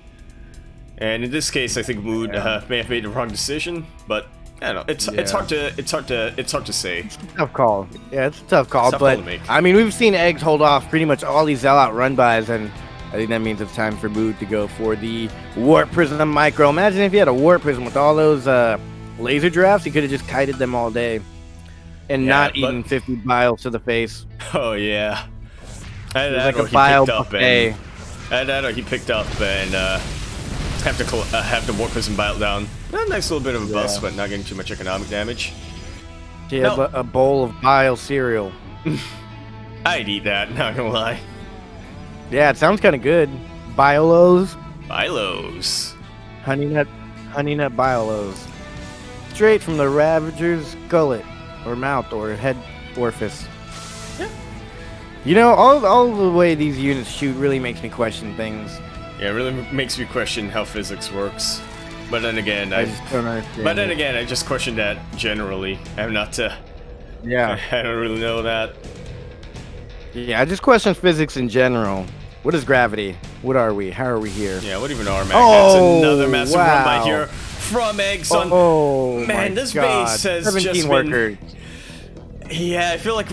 And in this case, I think MooD may have made the wrong decision, but I don't know. It's hard to say. It's a tough call. Yeah, it's a tough call, but I mean, we've seen Eggs hold off pretty much all these Zealot run-bys, and I think that means it's time for MooD to go for the Warp Prism micro. Imagine if he had a Warp Prism with all those laser drafts, he could have just kited them all day. And not eating 50 biles to the face. Oh yeah, like a bile buffet. He picked up and have the Warp Prism bile down. A nice little bit of a bust, but not getting too much economic damage. Yeah, a bowl of bile cereal. I'd eat that. Not gonna lie. Yeah, it sounds kind of good. Bilos. Honey nut bilos. Straight from the Ravager's gullet. Or mouth, or head orifice. Yeah. You know, all the way these units shoot really makes me question things. Yeah, it really makes me question how physics works. But then again, I just don't understand. But then again, I just question that generally. I'm not. Yeah. I don't really know that. Yeah, I just question physics in general. What is gravity? What are we? How are we here? Yeah, what even are magnets? That's another massive run by here from Eggs on. Oh, man, this base has 17 just workers. Yeah, I feel like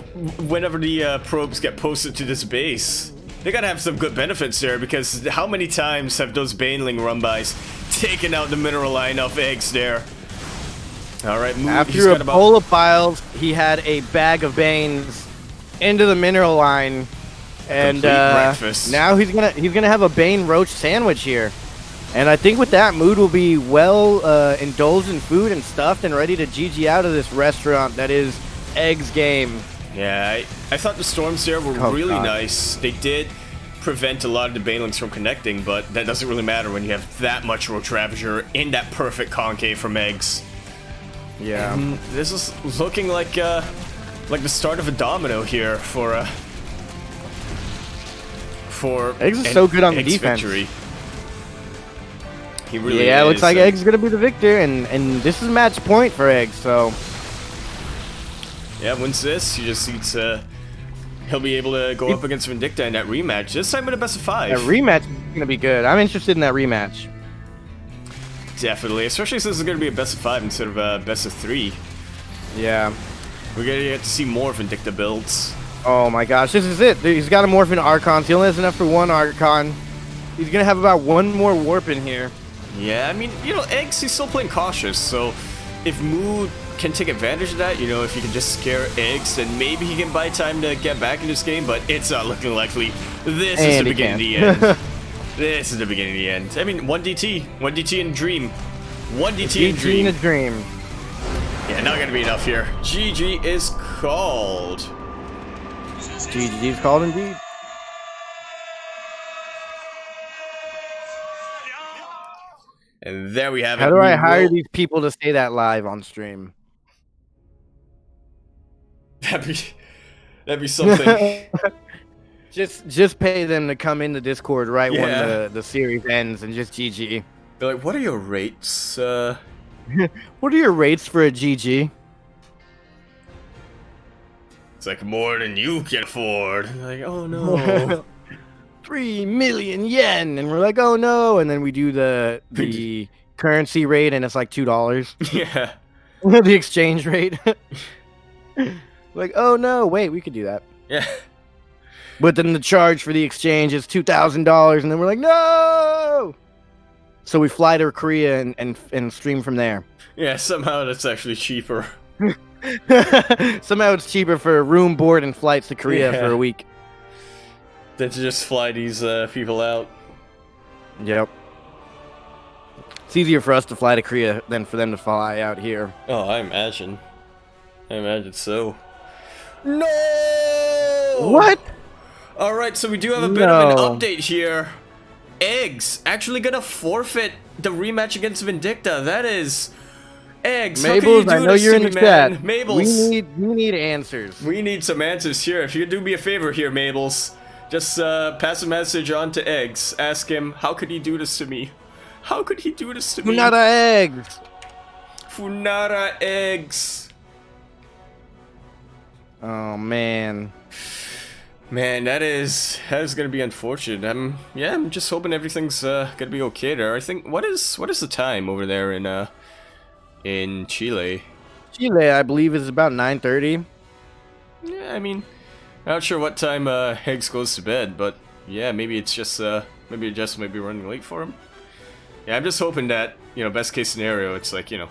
whenever the probes get posted to this base, they gotta have some good benefits there, because how many times have those Baneling run-bys taken out the mineral line of Eggs there? Alright, MooD. After a bowl of files, he had a bag of Banes into the mineral line, and now he's gonna have a Bane Roach sandwich here. And I think with that, MooD will be well indulged in food and stuffed and ready to GG out of this restaurant that is Eggs game. Yeah, I thought the storms there were really nice. They did prevent a lot of the Banelings from connecting, but that doesn't really matter when you have that much Roach Ravager in that perfect concave from Eggs. Yeah. And this is looking like the start of a domino here for Eggs is so good on the defense. Victory. He really it looks like Eggs is gonna be the victor, and this is match point for Eggs, so. Yeah, wins this, he just needs he'll be able to go up against Vindicta in that rematch. This time in a best of 5. That rematch is gonna be good. I'm interested in that rematch. Definitely, especially since it's gonna be a best of 5 instead of a best of 3. Yeah. We're gonna get to see more Vindicta builds. Oh my gosh, this is it. He's got to morph into Archons. He only has enough for one Archon. He's gonna have about one more warp in here. Yeah, I mean, you know, Eggs, he's still playing cautious, so if MooD can take advantage of that, you know, if he can just scare Eggs, then maybe he can buy time to get back in this game, but it's not looking likely. This is the beginning of the end. This is the beginning of the end. I mean, 1DT in Dream. 1DT in Dream. in a dream. Yeah, not gonna be enough here. GG is called. GG's called indeed. And there we have it. How do I We hire will- these people to say that live on stream? That'd be something. just pay them to come in the Discord right Yeah. when the series ends and just GG. They're like, what are your rates? What are your rates for a GG? It's like more than you can afford. Like, oh no. 3 million yen, and we're like, oh no, and then we do the currency rate, and it's like $2. Yeah. The exchange rate. Like, oh no, wait, we could do that. Yeah. But then the charge for the exchange is $2,000, and then we're like, no. So we fly to Korea and stream from there. Yeah, somehow that's actually cheaper. Somehow it's cheaper for room, board, and flights to Korea for a week. Than to just fly these people out. Yep. It's easier for us to fly to Korea than for them to fly out here. Oh, I imagine. I imagine so. No! What? Alright, so we do have a bit of an No. update here. eGGz actually gonna forfeit the rematch against Vindicta. That is... eGGz, how can you Mabels, do I know this you're to in the me, man? chat. Mabels, We need answers. we need some answers here. If you could do me a favor here, Mabels, just pass a message on to eGGz. Ask him, how could he do this to me? How could he do this to me? Funada eggs. Funara eGGz. Oh man. Man, that is gonna be unfortunate. I'm just hoping everything's gonna be okay there. I think what is the time over there in Chile? Chile, I believe, is about 9:30. Yeah, I mean, I'm not sure what time eGGz goes to bed, but yeah, maybe it's just maybe it just might be running late for him. Yeah, I'm just hoping that, you know, best case scenario, it's like, you know,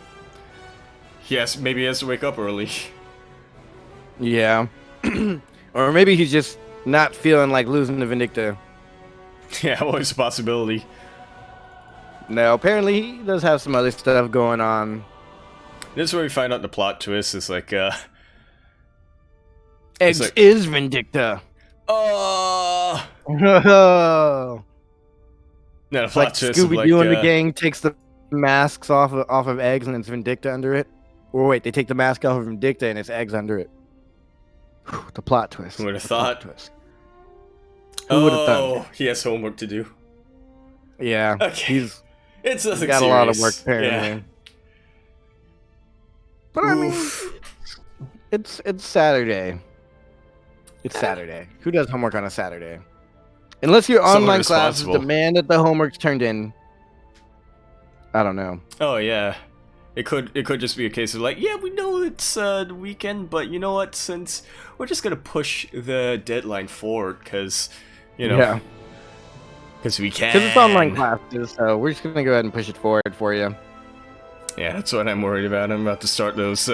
maybe he has to wake up early. Yeah. Or maybe he's just not feeling like losing to Vindicta. Yeah, always a possibility. No, apparently he does have some other stuff going on. This is where we find out the plot twist is like, Eggs like- is Vindicta. oh, No, no, the it's like plot twist of Scooby like, Doo and the gang takes the masks off of eggs and it's Vindicta under it. Or wait, they take the mask off of Vindicta and it's eggs under it. Whew, the plot twist. Who would've The plot thought? twist. Who would have thought? Oh, he has homework to do. Yeah, Okay. he's It's nothing got serious. a lot of work apparently. Yeah. But I mean, Oof. it's Saturday. It's Saturday. Who does homework on a Saturday? Unless your Someone online classes responsible. demand that the homework's turned in. I don't know. Oh yeah, it could just be a case of like, yeah, we know it's the weekend, but you know what? Since we're just gonna push the deadline forward, because you know, Yeah, because we can. because it's online classes, so we're just gonna go ahead and push it forward for you. Yeah, that's what I'm worried about. I'm about to start those